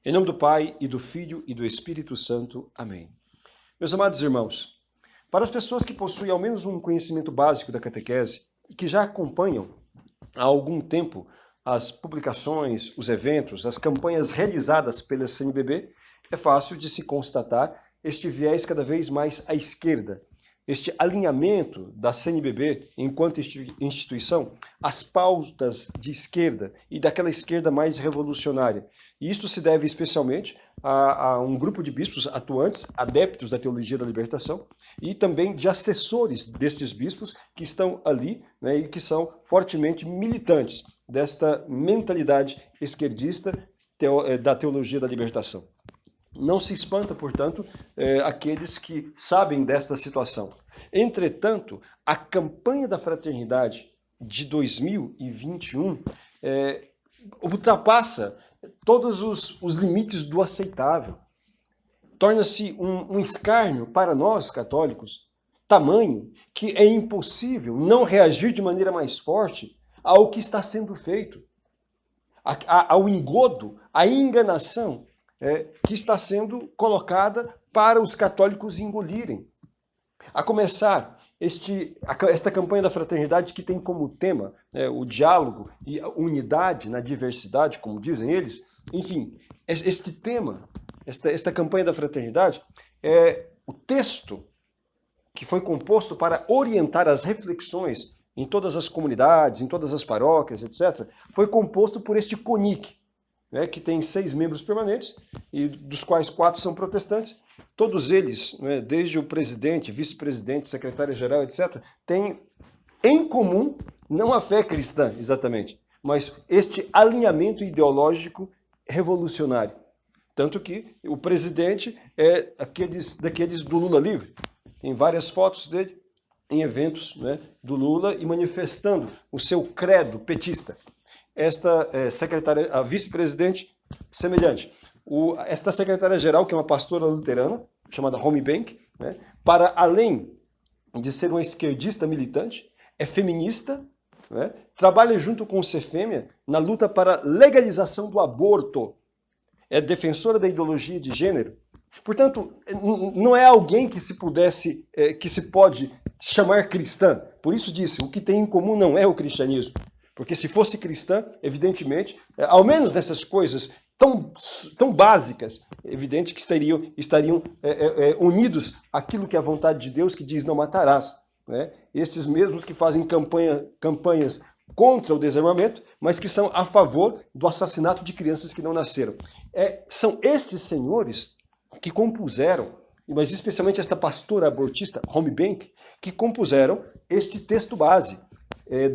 Em nome do Pai, e do Filho, e do Espírito Santo. Amém. Meus amados irmãos, para as pessoas que possuem ao menos um conhecimento básico da catequese e que já acompanham há algum tempo as publicações, os eventos, as campanhas realizadas pela CNBB, é fácil de se constatar este viés cada vez mais à esquerda, este alinhamento da CNBB enquanto instituição às pautas de esquerda e daquela esquerda mais revolucionária. E isto se deve especialmente a um grupo de bispos atuantes, adeptos da teologia da libertação, e também de assessores destes bispos que estão ali, né, e que são fortemente militantes desta mentalidade esquerdista da teologia da libertação. Não se espanta, portanto, aqueles que sabem desta situação. Entretanto, a campanha da fraternidade de 2021 ultrapassa todos os limites do aceitável. Torna-se um escárnio para nós, católicos, tamanho que é impossível não reagir de maneira mais forte ao que está sendo feito, ao engodo, à enganação que está sendo colocada para os católicos engolirem. A começar, esta campanha da fraternidade que tem como tema o diálogo e a unidade na diversidade, como dizem eles. Enfim, este tema, esta campanha da fraternidade, o texto que foi composto para orientar as reflexões em todas as comunidades, em todas as paróquias, etc., foi composto por este CONIC, que tem 6 membros permanentes, e dos quais 4 são protestantes. Todos eles, desde o presidente, vice-presidente, secretário-geral, etc., têm em comum, não a fé cristã, exatamente, mas este alinhamento ideológico revolucionário. Tanto que o presidente é daqueles do Lula livre. Tem várias fotos dele em eventos do Lula e manifestando o seu credo petista. Esta secretária, a vice-presidente, semelhante. Esta secretária-geral, que é uma pastora luterana, chamada Holmbank, para além de ser uma esquerdista militante, é feminista, trabalha junto com o CEFEMEA na luta para legalização do aborto, é defensora da ideologia de gênero. Portanto, não é alguém que se pode chamar cristã. Por isso disse, o que tem em comum não é o cristianismo. Porque se fosse cristã, evidentemente, ao menos nessas coisas tão básicas, evidente que estariam unidos àquilo que é a vontade de Deus, que diz não matarás. Estes mesmos que fazem campanhas contra o desarmamento, mas que são a favor do assassinato de crianças que não nasceram. São estes senhores que compuseram, mas especialmente esta pastora abortista, Holmbank, que compuseram este texto base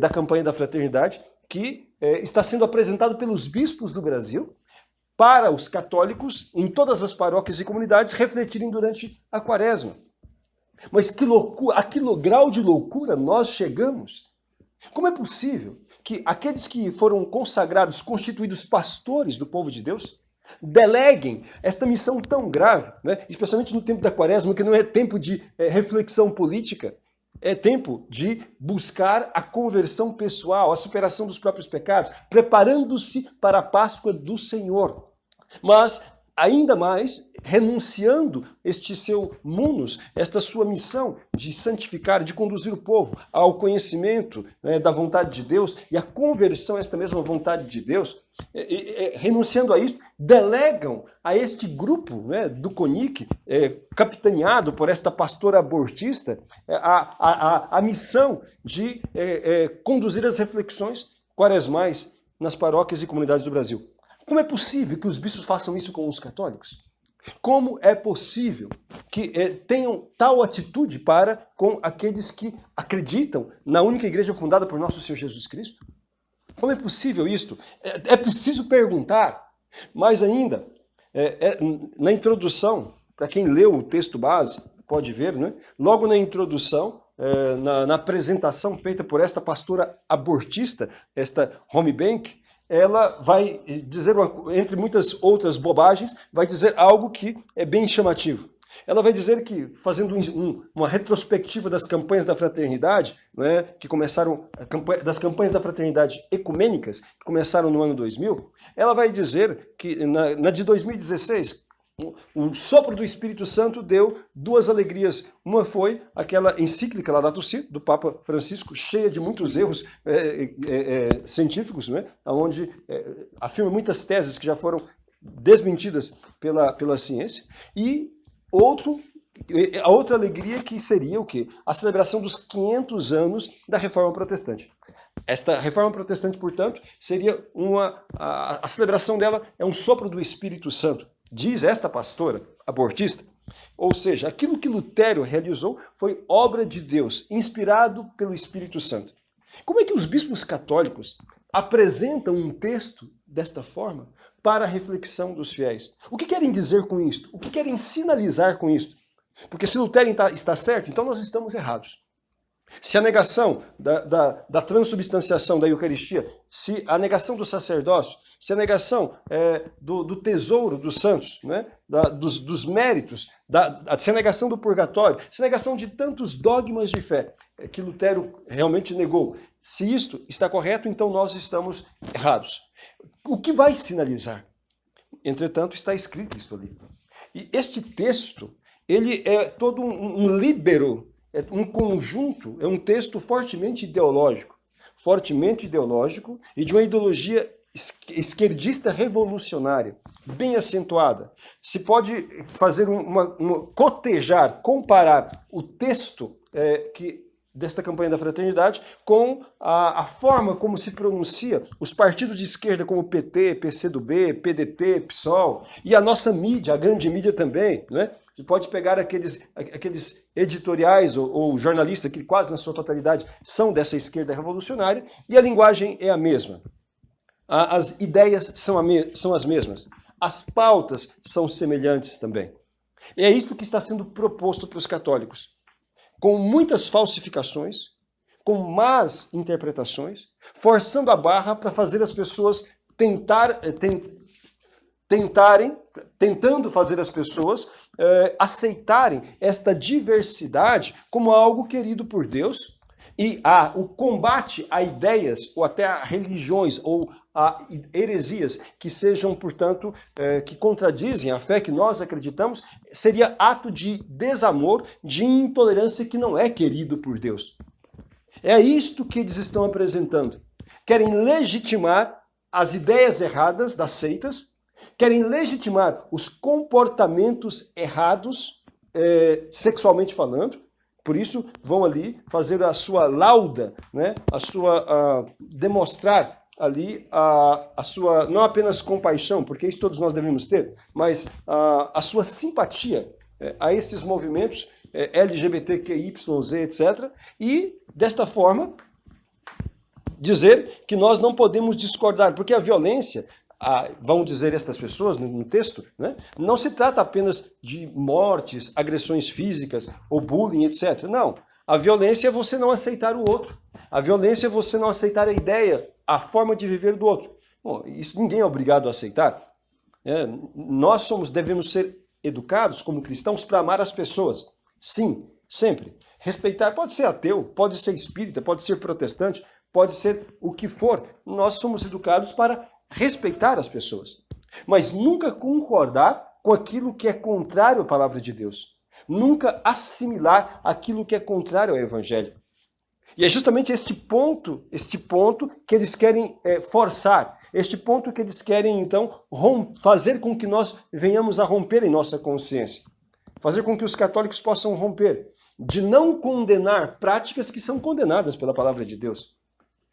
da campanha da fraternidade, que está sendo apresentado pelos bispos do Brasil para os católicos em todas as paróquias e comunidades refletirem durante a quaresma. Mas que loucura, a que grau de loucura nós chegamos? Como é possível que aqueles que foram consagrados, constituídos pastores do povo de Deus, deleguem esta missão tão grave, especialmente no tempo da quaresma, que não é tempo de reflexão política, é tempo de buscar a conversão pessoal, a superação dos próprios pecados, preparando-se para a Páscoa do Senhor. Mas, ainda mais, renunciando este seu munus, esta sua missão de santificar, de conduzir o povo ao conhecimento da vontade de Deus e à conversão a esta mesma vontade de Deus, renunciando a isso, delegam a este grupo do CONIC, capitaneado por esta pastora abortista, a missão de conduzir as reflexões quaresmais nas paróquias e comunidades do Brasil. Como é possível que os bispos façam isso com os católicos? Como é possível que tenham tal atitude para com aqueles que acreditam na única igreja fundada por nosso Senhor Jesus Cristo? Como é possível isto? É preciso perguntar. Mais ainda, na introdução, para quem leu o texto base, pode ver, logo na introdução, na apresentação feita por esta pastora abortista, esta Holmbank, ela vai dizer, entre muitas outras bobagens, vai dizer algo que é bem chamativo. Ela vai dizer que, fazendo uma retrospectiva das campanhas da fraternidade, né, que começaram, das campanhas da fraternidade ecumênicas, que começaram no ano 2000, ela vai dizer que na de 2016, o sopro do Espírito Santo deu duas alegrias. Uma foi aquela encíclica Laudato Si, do Papa Francisco, cheia de muitos erros científicos, né, onde afirma muitas teses que já foram desmentidas pela ciência, e a outra alegria que seria o quê? A celebração dos 500 anos da Reforma Protestante. Esta Reforma Protestante, portanto, seria a celebração dela é um sopro do Espírito Santo, diz esta pastora abortista. Ou seja, aquilo que Lutero realizou foi obra de Deus, inspirado pelo Espírito Santo. Como é que os bispos católicos apresentam um texto desta forma para a reflexão dos fiéis? O que querem dizer com isto? O que querem sinalizar com isto? Porque se Lutero está certo, então nós estamos errados. Se a negação da transubstanciação da Eucaristia, se a negação do sacerdócio, se a negação do tesouro dos santos, né, dos méritos, se a negação do purgatório, se a negação de tantos dogmas de fé que Lutero realmente negou, se isto está correto, então nós estamos errados. O que vai sinalizar? Entretanto, está escrito isso ali. E este texto, ele é todo um líbero, é um conjunto, é um texto fortemente ideológico e de uma ideologia esquerdista revolucionária, bem acentuada. Se pode fazer cotejar, comparar o texto desta campanha da fraternidade com a forma como se pronuncia os partidos de esquerda como PT, PCdoB, PDT, PSOL, e a nossa mídia, a grande mídia também, né? Você pode pegar aqueles editoriais ou jornalistas que quase na sua totalidade são dessa esquerda revolucionária, e a linguagem é a mesma. As ideias são as mesmas. As pautas são semelhantes também. E é isso que está sendo proposto para os católicos. Com muitas falsificações, com más interpretações, forçando a barra para fazer as pessoas tentando fazer as pessoas aceitarem esta diversidade como algo querido por Deus, e o combate a ideias ou até a religiões ou a heresias que sejam, portanto, que contradizem a fé que nós acreditamos, seria ato de desamor, de intolerância que não é querido por Deus. É isto que eles estão apresentando. Querem legitimar as ideias erradas das seitas, querem legitimar os comportamentos errados, sexualmente falando. Por isso, vão ali fazer a sua lauda, né? Demonstrar ali a sua, não apenas compaixão, porque isso todos nós devemos ter, mas a sua simpatia a esses movimentos LGBTQYZ, etc. E, desta forma, dizer que nós não podemos discordar, porque a violência, vão dizer estas pessoas no texto, né, não se trata apenas de mortes, agressões físicas ou bullying, etc. Não. A violência é você não aceitar o outro. A violência é você não aceitar a ideia, a forma de viver do outro. Bom, isso ninguém é obrigado a aceitar. Nós devemos ser educados como cristãos para amar as pessoas. Sim, sempre. Respeitar, pode ser ateu, pode ser espírita, pode ser protestante, pode ser o que for. Nós somos educados para respeitar as pessoas. Mas nunca concordar com aquilo que é contrário à palavra de Deus. Nunca assimilar aquilo que é contrário ao Evangelho. E é justamente este ponto que eles querem forçar, este ponto que eles querem, então, fazer com que nós venhamos a romper em nossa consciência. Fazer com que os católicos possam romper, de não condenar práticas que são condenadas pela palavra de Deus.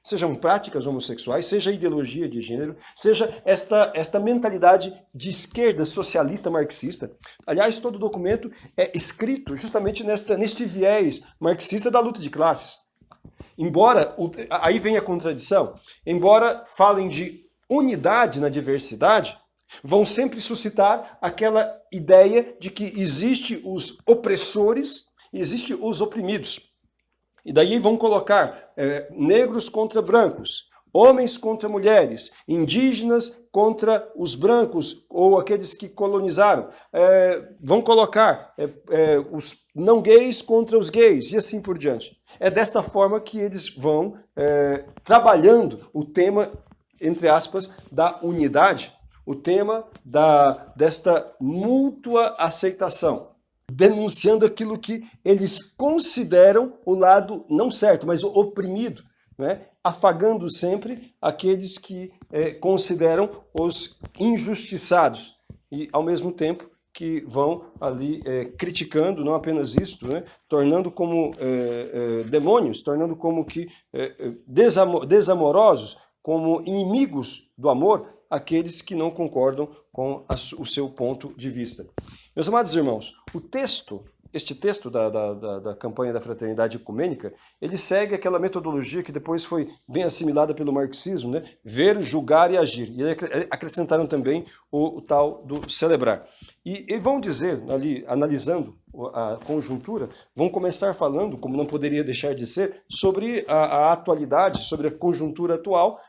Sejam práticas homossexuais, seja ideologia de gênero, seja esta mentalidade de esquerda socialista marxista. Aliás, todo o documento é escrito justamente neste viés marxista da luta de classes. Embora, aí vem a contradição, embora falem de unidade na diversidade, vão sempre suscitar aquela ideia de que existe os opressores e existe os oprimidos. E daí vão colocar negros contra brancos, homens contra mulheres, indígenas contra os brancos ou aqueles que colonizaram. Vão colocar os não gays contra os gays e assim por diante. É desta forma que eles vão trabalhando o tema, entre aspas, da unidade, o tema desta mútua aceitação, denunciando aquilo que eles consideram o lado não certo, mas o oprimido, né? Afagando sempre aqueles que consideram os injustiçados e, ao mesmo tempo, que vão ali criticando não apenas isto, né? Tornando como demônios, tornando como que desamorosos, como inimigos do amor, aqueles que não concordam com o seu ponto de vista. Meus amados irmãos, este texto da campanha da fraternidade ecumênica, ele segue aquela metodologia que depois foi bem assimilada pelo marxismo, né? Ver, julgar e agir. E acrescentaram também o tal do celebrar. E vão dizer, ali, analisando a conjuntura, vão começar falando, como não poderia deixar de ser, sobre a atualidade, sobre a conjuntura atual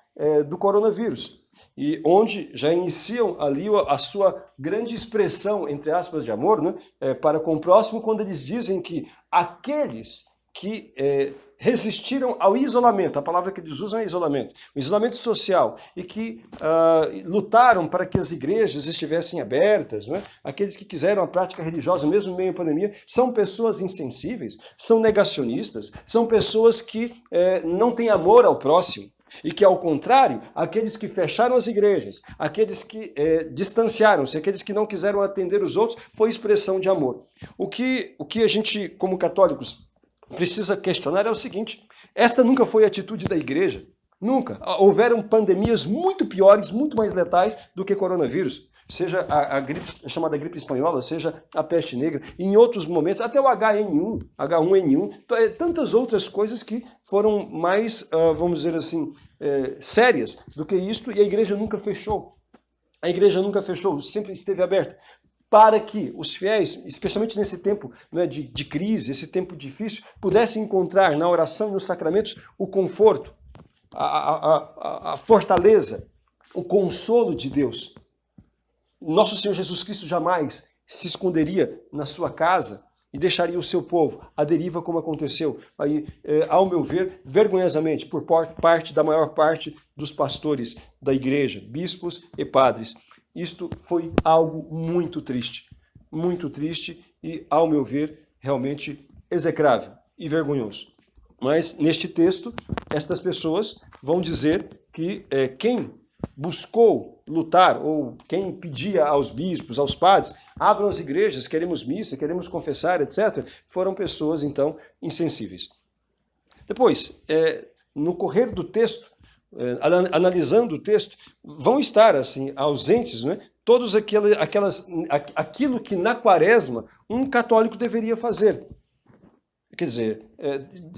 do coronavírus. E onde já iniciam ali a sua grande expressão, entre aspas, de amor, né, para com o próximo, quando eles dizem que aqueles que resistiram ao isolamento, a palavra que eles usam é isolamento, o isolamento social, e que lutaram para que as igrejas estivessem abertas, né, aqueles que quiseram a prática religiosa, mesmo em meio à pandemia, são pessoas insensíveis, são negacionistas, são pessoas que não têm amor ao próximo. E que, ao contrário, aqueles que fecharam as igrejas, aqueles que distanciaram-se, aqueles que não quiseram atender os outros, foi expressão de amor. O que a gente, como católicos, precisa questionar é o seguinte: esta nunca foi a atitude da igreja. Nunca. Houveram pandemias muito piores, muito mais letais do que coronavírus. Seja a gripe, chamada gripe espanhola, seja a peste negra, e em outros momentos, até o H1N1, tantas outras coisas que foram mais, vamos dizer assim, sérias do que isto, e a igreja nunca fechou. A igreja nunca fechou, sempre esteve aberta, para que os fiéis, especialmente nesse tempo, né, de crise, esse tempo difícil, pudessem encontrar na oração e nos sacramentos o conforto, a fortaleza, o consolo de Deus. Nosso Senhor Jesus Cristo jamais se esconderia na sua casa e deixaria o seu povo à deriva, como aconteceu, aí, ao meu ver, vergonhosamente, por parte da maior parte dos pastores da igreja, bispos e padres. Isto foi algo muito triste e, ao meu ver, realmente execrável e vergonhoso. Mas, neste texto, estas pessoas vão dizer que quem buscou lutar, ou quem pedia aos bispos, aos padres, abram as igrejas, queremos missa, queremos confessar, etc., foram pessoas, então, insensíveis. Depois, no correr do texto, analisando o texto, vão estar, assim, ausentes, né, todos aquilo que na quaresma um católico deveria fazer. Quer dizer,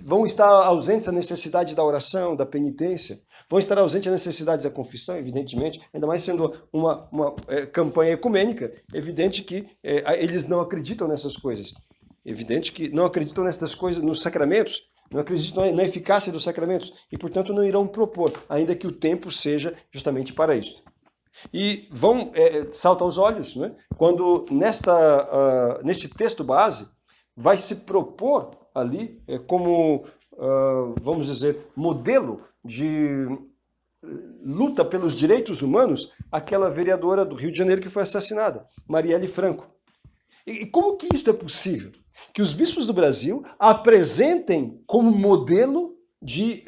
vão estar ausentes a necessidade da oração, da penitência, vão estar ausentes a necessidade da confissão, evidentemente, ainda mais sendo uma campanha ecumênica, evidente que eles não acreditam nessas coisas. Evidente que não acreditam nessas coisas, nos sacramentos, não acreditam na eficácia dos sacramentos e, portanto, não irão propor, ainda que o tempo seja justamente para isso. E vão saltar aos olhos, né, quando neste texto base vai se propor ali como, vamos dizer, modelo de luta pelos direitos humanos, aquela vereadora do Rio de Janeiro que foi assassinada, Marielle Franco. E como que isso é possível? Que os bispos do Brasil apresentem como modelo de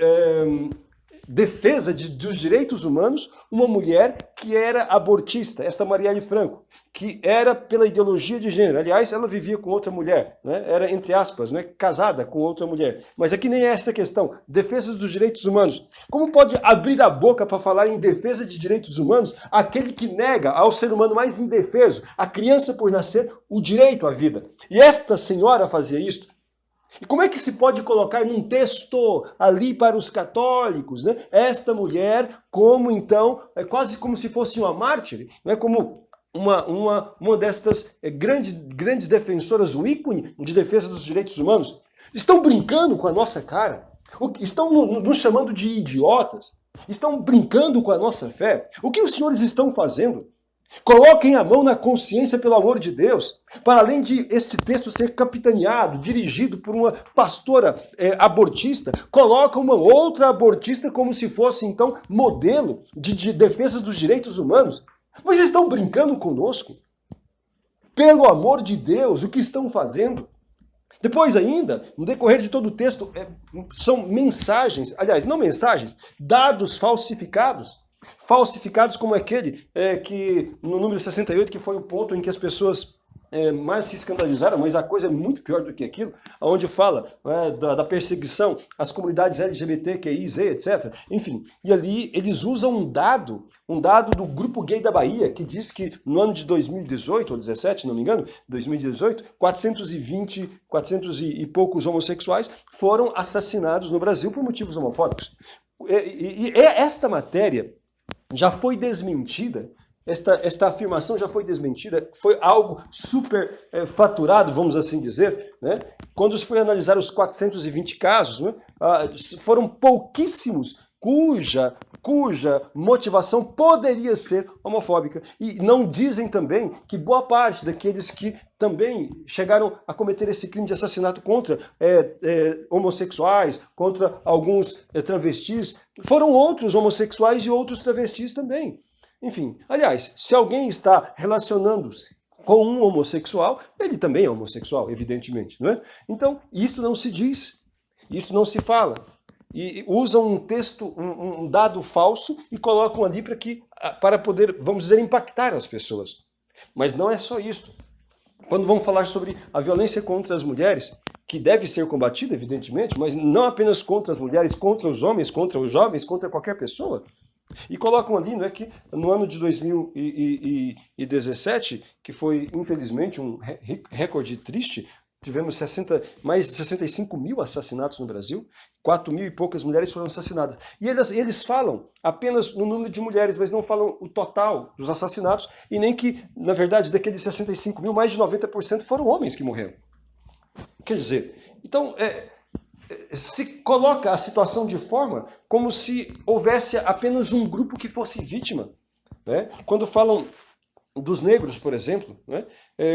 defesa dos direitos humanos uma mulher que era abortista, esta Marielle Franco, que era pela ideologia de gênero. Aliás, ela vivia com outra mulher, né? Era, entre aspas, né, casada com outra mulher. Mas aqui nem é essa a questão. Defesa dos direitos humanos. Como pode abrir a boca para falar em defesa de direitos humanos aquele que nega ao ser humano mais indefeso, a criança por nascer, o direito à vida? E esta senhora fazia isso. E como é que se pode colocar num texto ali para os católicos, né? Esta mulher como, então, quase como se fosse uma mártir, né? Como uma destas grandes defensoras, o ícone de defesa dos direitos humanos? Estão brincando com a nossa cara? Estão nos chamando de idiotas? Estão brincando com a nossa fé? O que os senhores estão fazendo? Coloquem a mão na consciência, pelo amor de Deus, para além de este texto ser capitaneado, dirigido por uma pastora abortista, coloca uma outra abortista como se fosse, então, modelo de defesa dos direitos humanos. Mas estão brincando conosco? Pelo amor de Deus, o que estão fazendo? Depois ainda, no decorrer de todo o texto, são mensagens, aliás, não mensagens, dados falsificados. Falsificados como aquele que, no número 68, que foi o ponto em que as pessoas mais se escandalizaram, mas a coisa é muito pior do que aquilo, onde fala da perseguição às comunidades LGBTQI, Z, etc. Enfim, e ali eles usam um dado do Grupo Gay da Bahia, que diz que no ano de 2018, ou 17, não me engano, 2018, 400 e poucos homossexuais foram assassinados no Brasil por motivos homofóbicos. E esta matéria já foi desmentida, esta afirmação já foi desmentida, foi algo super faturado, vamos assim dizer, né? Quando se foi analisar os 420 casos, né, foram pouquíssimos cuja motivação poderia ser homofóbica. E não dizem também que boa parte daqueles que também chegaram a cometer esse crime de assassinato contra homossexuais, contra alguns travestis, foram outros homossexuais e outros travestis também. Enfim, aliás, se alguém está relacionando-se com um homossexual, ele também é homossexual, evidentemente, não é? Então, isso não se diz, isso não se fala. E usam um texto, um dado falso e colocam ali para poder, vamos dizer, impactar as pessoas. Mas não é só isso. Quando vamos falar sobre a violência contra as mulheres, que deve ser combatida, evidentemente, mas não apenas contra as mulheres, contra os homens, contra os jovens, contra qualquer pessoa. E colocam ali, não é, que no ano de 2017, que foi infelizmente um recorde triste, tivemos mais de 65 mil assassinatos no Brasil, 4 mil e poucas mulheres foram assassinadas. E eles falam apenas no número de mulheres, mas não falam o total dos assassinatos, e nem que, na verdade, daqueles 65 mil, mais de 90% foram homens que morreram. Quer dizer, então, se coloca a situação de forma como se houvesse apenas um grupo que fosse vítima, né? Quando falam dos negros, por exemplo, né?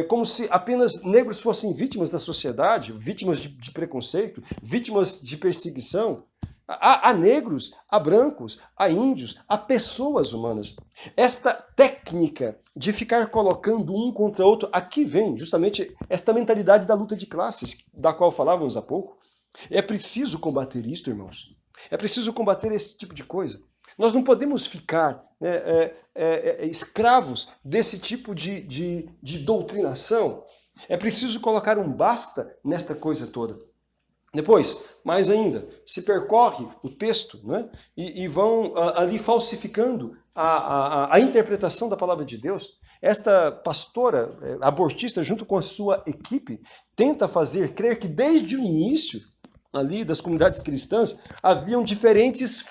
Como se apenas negros fossem vítimas da sociedade, vítimas de preconceito, vítimas de perseguição. Há negros, há brancos, há índios, há pessoas humanas. Esta técnica de ficar colocando um contra outro, aqui vem justamente esta mentalidade da luta de classes, da qual falávamos há pouco. É preciso combater isto, irmãos. É preciso combater esse tipo de coisa. Nós não podemos ficar escravos desse tipo de doutrinação. É preciso colocar um basta nesta coisa toda. Depois, mais ainda, se percorre o texto, né, e vão ali falsificando a interpretação da palavra de Deus. Esta pastora abortista, junto com a sua equipe, tenta fazer crer que desde o início ali das comunidades cristãs haviam diferentes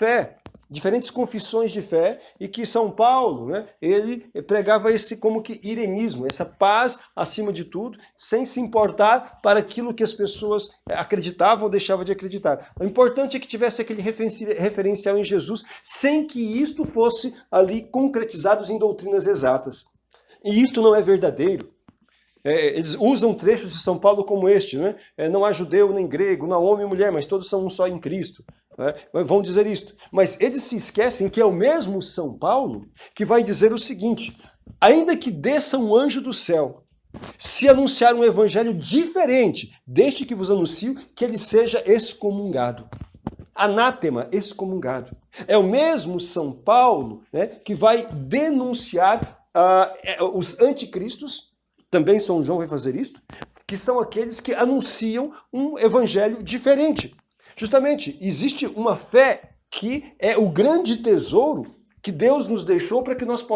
confissões de fé, e que São Paulo, né, ele pregava esse como que irenismo, essa paz acima de tudo, sem se importar para aquilo que as pessoas acreditavam ou deixavam de acreditar. O importante é que tivesse aquele referencial em Jesus, sem que isto fosse ali concretizado em doutrinas exatas. E isto não é verdadeiro. Eles usam trechos de São Paulo como este, né? Não há judeu nem grego, não há homem e mulher, mas todos são um só em Cristo. Vão dizer isto. Mas eles se esquecem que é o mesmo São Paulo que vai dizer o seguinte: ainda que desça um anjo do céu, se anunciar um evangelho diferente deste que vos anuncio, que ele seja excomungado. Anátema, excomungado. É o mesmo São Paulo, né, que vai denunciar os anticristos. Também São João vai fazer isto, que são aqueles que anunciam um evangelho diferente. Justamente, existe uma fé que é o grande tesouro que Deus nos deixou para que nós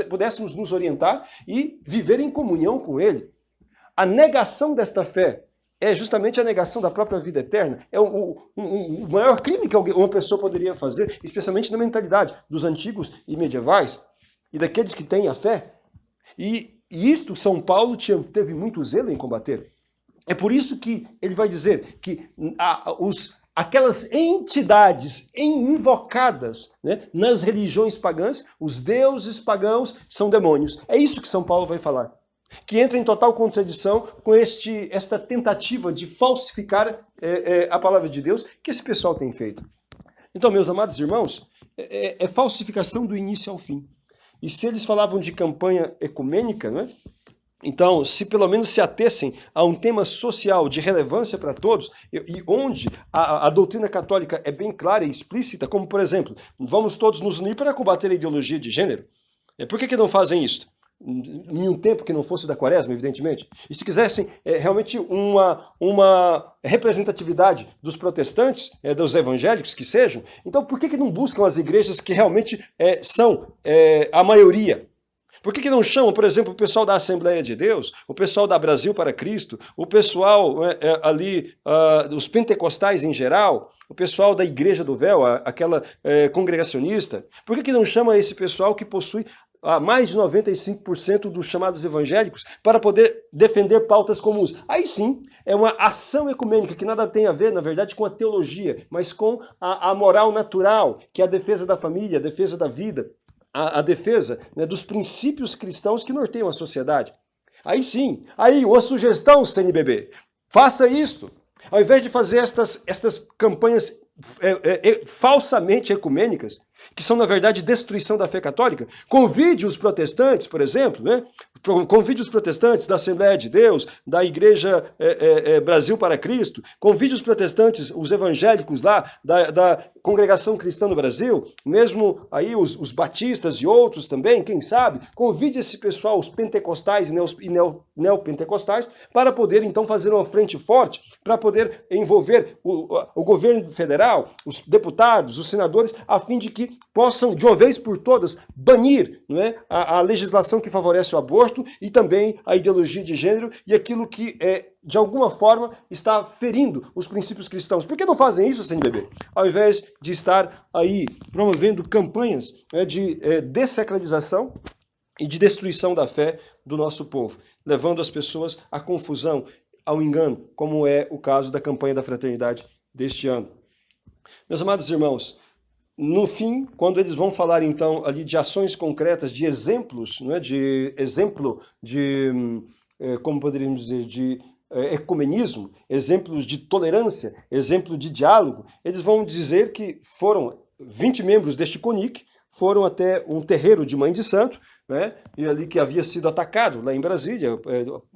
pudéssemos nos orientar e viver em comunhão com Ele. A negação desta fé é justamente a negação da própria vida eterna. É o maior crime que uma pessoa poderia fazer, especialmente na mentalidade dos antigos e medievais e daqueles que têm a fé. E isto São Paulo teve muito zelo em combater. É por isso que ele vai dizer que aquelas entidades invocadas, né, nas religiões pagãs, os deuses pagãos são demônios. É isso que São Paulo vai falar. Que entra em total contradição com esta tentativa de falsificar a palavra de Deus que esse pessoal tem feito. Então, meus amados irmãos, é falsificação do início ao fim. E se eles falavam de campanha ecumênica, né? Então, se pelo menos se atessem a um tema social de relevância para todos, e onde a doutrina católica é bem clara e explícita, como por exemplo, vamos todos nos unir para combater a ideologia de gênero. Por que não fazem isso? Em um tempo que não fosse da Quaresma, evidentemente. E se quisessem realmente uma representatividade dos protestantes, dos evangélicos que sejam, então por que não buscam as igrejas que realmente são a maioria? Por que não chamam, por exemplo, o pessoal da Assembleia de Deus, o pessoal da Brasil para Cristo, o pessoal ali, os pentecostais em geral, o pessoal da Igreja do Véu, aquela congregacionista? Por que não chama esse pessoal que possui mais de 95% dos chamados evangélicos para poder defender pautas comuns? Aí sim, é uma ação ecumênica que nada tem a ver, na verdade, com a teologia, mas com a moral natural, que é a defesa da família, a defesa da vida, a defesa, né, dos princípios cristãos que norteiam a sociedade. Aí sim, aí uma sugestão, CNBB, faça isto. Ao invés de fazer estas campanhas falsamente ecumênicas, que são, na verdade, destruição da fé católica, convide os protestantes, por exemplo, né? Convide os protestantes da Assembleia de Deus, da Igreja Brasil para Cristo, convide os protestantes, os evangélicos lá, da Congregação Cristã no Brasil, mesmo aí os batistas e outros também, quem sabe, convide esse pessoal, os pentecostais e neopentecostais, para poder então fazer uma frente forte, para poder envolver o governo federal, os deputados, os senadores, a fim de que possam, de uma vez por todas, banir, não é, a legislação que favorece o aborto e também a ideologia de gênero e aquilo que, de alguma forma, está ferindo os princípios cristãos. Por que não fazem isso, CNBB? Ao invés de estar aí promovendo campanhas de dessacralização e de destruição da fé do nosso povo, levando as pessoas à confusão, ao engano, como é o caso da campanha da fraternidade deste ano. Meus amados irmãos, no fim, quando eles vão falar então ali de ações concretas, de exemplos, não é? Como poderíamos dizer, de ecumenismo, exemplos de tolerância, exemplo de diálogo, eles vão dizer que foram 20 membros deste CONIC, foram até um terreiro de Mãe de Santo, né? E ali que havia sido atacado lá em Brasília,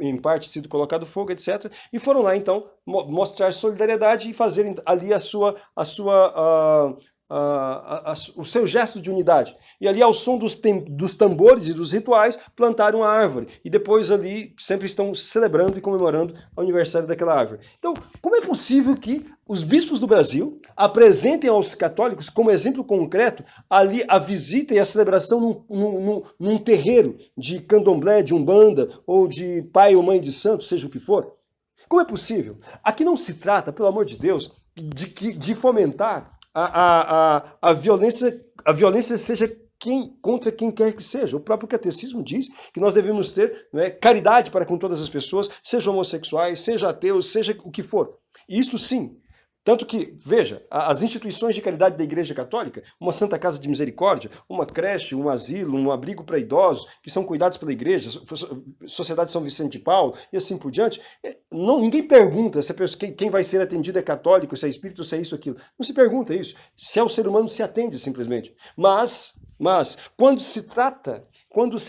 em parte sido colocado fogo, etc. E foram lá então mostrar solidariedade e fazerem ali o seu gesto de unidade. E ali, ao som dos tambores e dos rituais, plantaram a árvore. E depois ali sempre estão celebrando e comemorando o aniversário daquela árvore. Então, como é possível que os bispos do Brasil apresentem aos católicos como exemplo concreto ali a visita e a celebração num terreiro de candomblé, de umbanda, ou de pai ou mãe de santo, seja o que for? Como é possível? Aqui não se trata, pelo amor de Deus, de fomentar a violência seja contra quem quer que seja. O próprio catecismo diz que nós devemos ter, né, caridade para com todas as pessoas, sejam homossexuais, seja ateus, seja o que for. E isto sim. Tanto que, veja, as instituições de caridade da Igreja Católica, uma Santa Casa de Misericórdia, uma creche, um asilo, um abrigo para idosos, que são cuidados pela Igreja, Sociedade São Vicente de Paulo e assim por diante, ninguém pergunta se quem vai ser atendido é católico, se é espírito, se é isso, aquilo. Não se pergunta isso. Se é o ser humano, se atende simplesmente. Mas quando se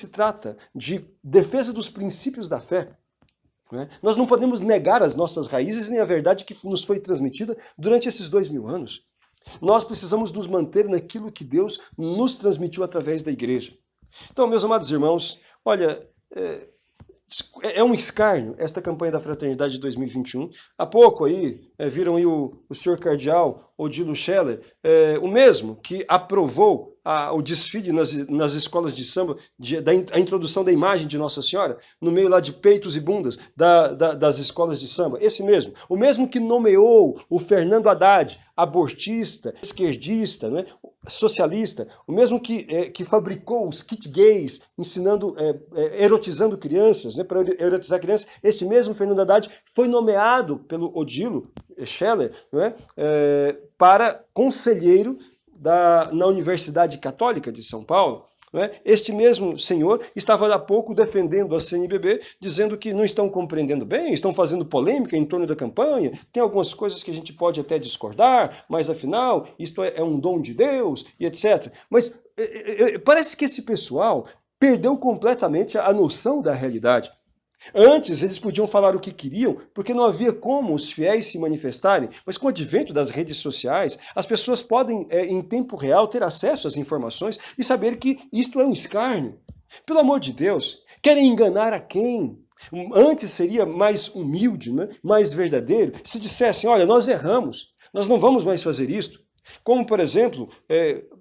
trata de defesa dos princípios da fé, nós não podemos negar as nossas raízes nem a verdade que nos foi transmitida durante esses 2000 anos. Nós precisamos nos manter naquilo que Deus nos transmitiu através da igreja. Então, meus amados irmãos, olha, é um escárnio esta campanha da Fraternidade de 2021. Há pouco aí, viram aí o senhor cardeal Odilo Scheller, o mesmo que aprovou o desfile nas escolas de samba, a introdução da imagem de Nossa Senhora, no meio lá de peitos e bundas das escolas de samba. Esse mesmo. O mesmo que nomeou o Fernando Haddad, abortista, esquerdista, né, socialista. O mesmo que fabricou os kit gays, ensinando, erotizando crianças, né, para erotizar crianças. Este mesmo Fernando Haddad foi nomeado pelo Odilo, Scheller, não é? Para conselheiro na Universidade Católica de São Paulo. Este mesmo senhor estava há pouco defendendo a CNBB, dizendo que não estão compreendendo bem, estão fazendo polêmica em torno da campanha, tem algumas coisas que a gente pode até discordar, mas afinal, isto é um dom de Deus e etc. Mas parece que esse pessoal perdeu completamente a noção da realidade. Antes eles podiam falar o que queriam, porque não havia como os fiéis se manifestarem, mas com o advento das redes sociais, as pessoas podem, em tempo real, ter acesso às informações e saber que isto é um escárnio. Pelo amor de Deus, querem enganar a quem? Antes seria mais humilde, né? Mais verdadeiro, se dissessem, olha, nós erramos, nós não vamos mais fazer isto. Como, por exemplo,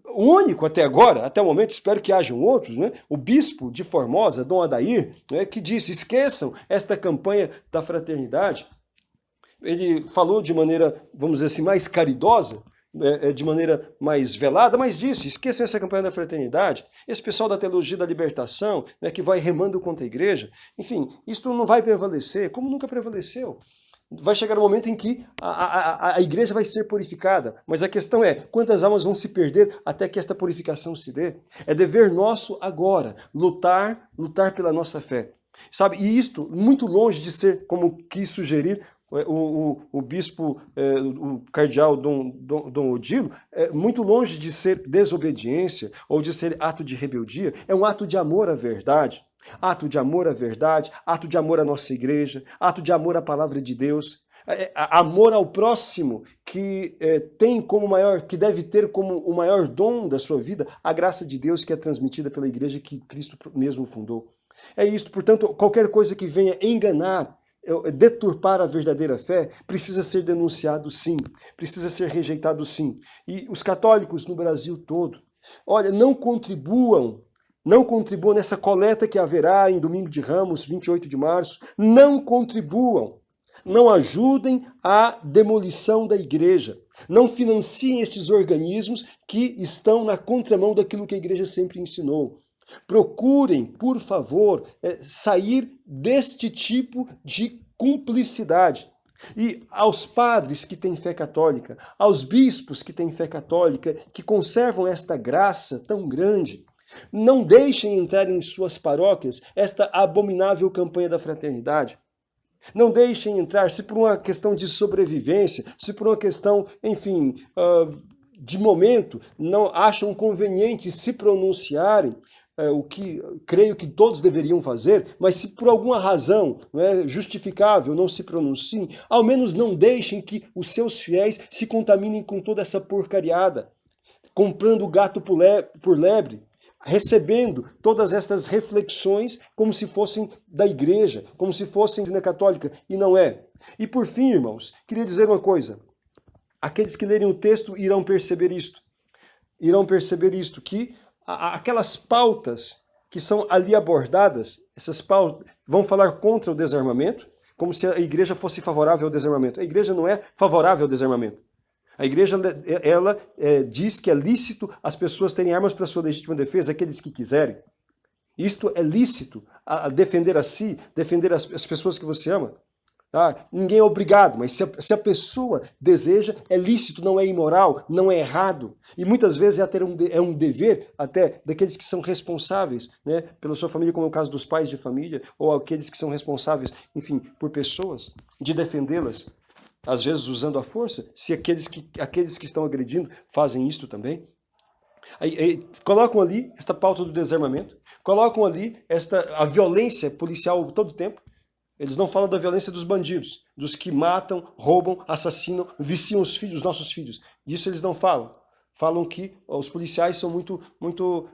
o único até agora, até o momento, espero que hajam outros, né? O bispo de Formosa, Dom Adair, né? Que disse, esqueçam esta campanha da fraternidade. Ele falou de maneira, vamos dizer assim, mais caridosa, de maneira mais velada, mas disse, esqueçam essa campanha da fraternidade. Esse pessoal da teologia da libertação, né, que vai remando contra a igreja, enfim, isso não vai prevalecer, como nunca prevaleceu. Vai chegar um momento em que a igreja vai ser purificada. Mas a questão é, quantas almas vão se perder até que esta purificação se dê? É dever nosso agora, lutar pela nossa fé. Sabe? E isto, muito longe de ser, como quis sugerir o bispo, o cardeal Dom Odilo, muito longe de ser desobediência ou de ser ato de rebeldia, é um ato de amor à verdade. Ato de amor à verdade, ato de amor à nossa igreja, ato de amor à palavra de Deus, amor ao próximo que tem como maior, que deve ter como o maior dom da sua vida a graça de Deus que é transmitida pela igreja que Cristo mesmo fundou. É isto, portanto, qualquer coisa que venha enganar, deturpar a verdadeira fé, precisa ser denunciado sim, precisa ser rejeitado sim. E os católicos no Brasil todo, olha, não contribuam nessa coleta que haverá em Domingo de Ramos, 28 de março. Não contribuam. Não ajudem à demolição da igreja. Não financiem estes organismos que estão na contramão daquilo que a igreja sempre ensinou. Procurem, por favor, sair deste tipo de cumplicidade. E aos padres que têm fé católica, aos bispos que têm fé católica, que conservam esta graça tão grande, não deixem entrar em suas paróquias esta abominável campanha da fraternidade. Não deixem entrar, se por uma questão de sobrevivência, se por uma questão, enfim, de momento, não acham conveniente se pronunciarem, o que creio que todos deveriam fazer, mas se por alguma razão não é justificável não se pronunciem, ao menos não deixem que os seus fiéis se contaminem com toda essa porcariada, comprando gato por lebre, recebendo todas estas reflexões como se fossem da igreja, como se fossem da católica, e não é. E por fim, irmãos, queria dizer uma coisa. Aqueles que lerem o texto irão perceber isto. Irão perceber isto, que aquelas pautas que são ali abordadas, essas pautas vão falar contra o desarmamento, como se a igreja fosse favorável ao desarmamento. A igreja não é favorável ao desarmamento. A igreja, ela diz que é lícito as pessoas terem armas para sua legítima defesa, aqueles que quiserem. Isto é lícito, a defender a si, defender as pessoas que você ama. Tá? Ninguém é obrigado, mas se a pessoa deseja, é lícito, não é imoral, não é errado. E muitas vezes é um dever até daqueles que são responsáveis, né, pela sua família, como é o caso dos pais de família, ou aqueles que são responsáveis, enfim, por pessoas, de defendê-las. Às vezes usando a força, se aqueles que estão agredindo fazem isto também. Aí, colocam ali esta pauta do desarmamento, colocam ali a violência policial todo o tempo. Eles não falam da violência dos bandidos, dos que matam, roubam, assassinam, viciam os filhos, os nossos filhos. Disso eles não falam. Falam que os policiais são muito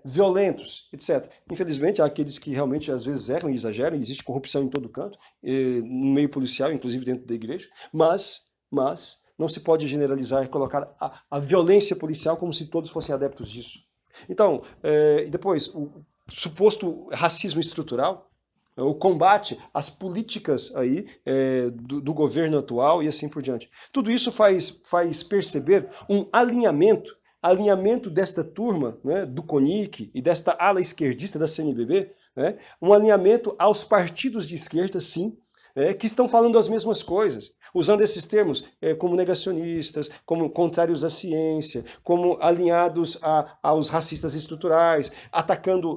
violentos, etc. Infelizmente, há aqueles que realmente às vezes erram e exageram, existe corrupção em todo canto, no meio policial, inclusive dentro da igreja, mas não se pode generalizar e colocar a violência policial como se todos fossem adeptos disso. Então, depois, o suposto racismo estrutural, o combate às políticas aí, do governo atual e assim por diante. Tudo isso faz perceber um alinhamento desta turma, né, do CONIC e desta ala esquerdista da CNBB, né, um alinhamento aos partidos de esquerda, sim, que estão falando as mesmas coisas. usando esses termos como negacionistas, como contrários à ciência, como alinhados aos racistas estruturais,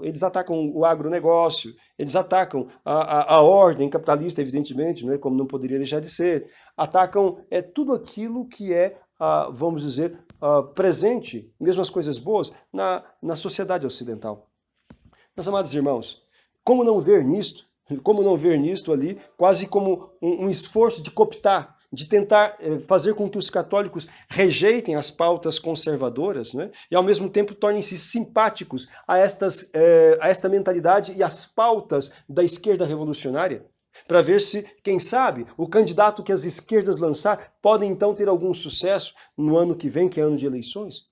eles atacam o agronegócio, eles atacam a ordem capitalista, evidentemente, não é, como não poderia deixar de ser, atacam tudo aquilo que vamos dizer, presente, mesmo as coisas boas, na sociedade ocidental. Meus amados irmãos, como não ver nisto? Como não ver nisto ali quase como um esforço de cooptar, de tentar fazer com que os católicos rejeitem as pautas conservadoras, né? E ao mesmo tempo tornem-se simpáticos a esta mentalidade e às pautas da esquerda revolucionária, para ver se, quem sabe, o candidato que as esquerdas lançar podem então ter algum sucesso no ano que vem, que é ano de eleições.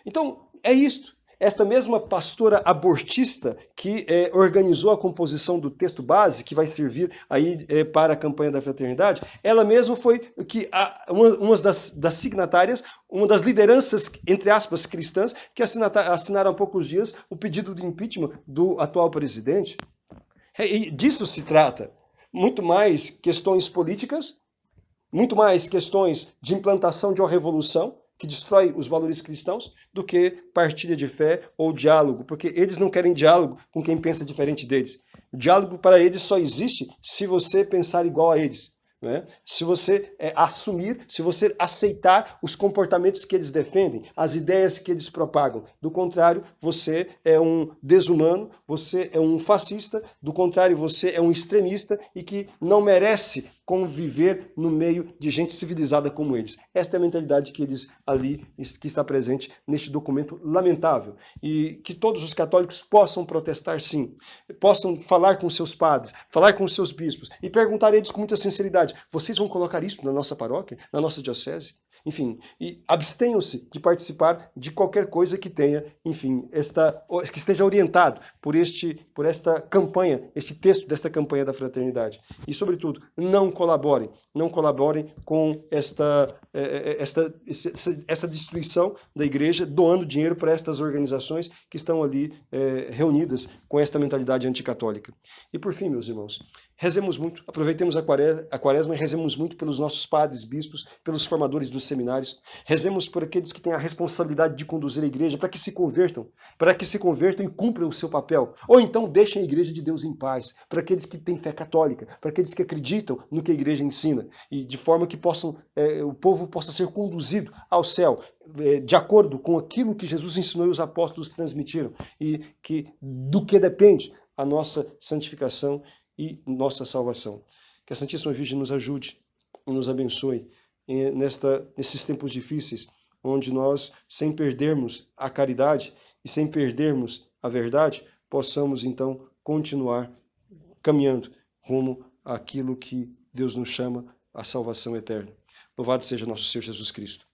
Então, é isto. Esta mesma pastora abortista que organizou a composição do texto base, que vai servir aí para a campanha da fraternidade, ela mesma foi uma das signatárias, uma das lideranças, entre aspas, cristãs, que assinaram há poucos dias o pedido de impeachment do atual presidente. E disso se trata. Muito mais questões políticas, muito mais questões de implantação de uma revolução que destrói os valores cristãos, do que partilha de fé ou diálogo, porque eles não querem diálogo com quem pensa diferente deles. O diálogo para eles só existe se você pensar igual a eles, né? Se você assumir, se você aceitar os comportamentos que eles defendem, as ideias que eles propagam. Do contrário, você é um desumano, você é um fascista, do contrário, você é um extremista e que não merece conviver no meio de gente civilizada como eles. Esta é a mentalidade que que está presente neste documento lamentável. E que todos os católicos possam protestar, sim. Possam falar com seus padres, falar com seus bispos e perguntar a eles com muita sinceridade: vocês vão colocar isso na nossa paróquia, na nossa diocese? Enfim, e abstenham-se de participar de qualquer coisa que tenha, enfim, que esteja orientado por esta campanha, este texto desta campanha da fraternidade. E, sobretudo, não colaborem com essa destruição da igreja, doando dinheiro para estas organizações que estão ali reunidas com esta mentalidade anticatólica. E, por fim, meus irmãos, rezemos muito, aproveitemos a quaresma e rezemos muito pelos nossos padres, bispos, pelos formadores dos seminários. Rezemos por aqueles que têm a responsabilidade de conduzir a igreja, para que se convertam e cumpram o seu papel. Ou então deixem a igreja de Deus em paz, para aqueles que têm fé católica, para aqueles que acreditam no que a igreja ensina, e de forma que o povo possa ser conduzido ao céu, de acordo com aquilo que Jesus ensinou e os apóstolos transmitiram, e do que depende a nossa santificação e nossa salvação. Que a Santíssima Virgem nos ajude e nos abençoe nesses tempos difíceis, onde nós, sem perdermos a caridade e sem perdermos a verdade, possamos então continuar caminhando rumo àquilo que Deus nos chama, a salvação eterna. Louvado seja nosso Senhor Jesus Cristo.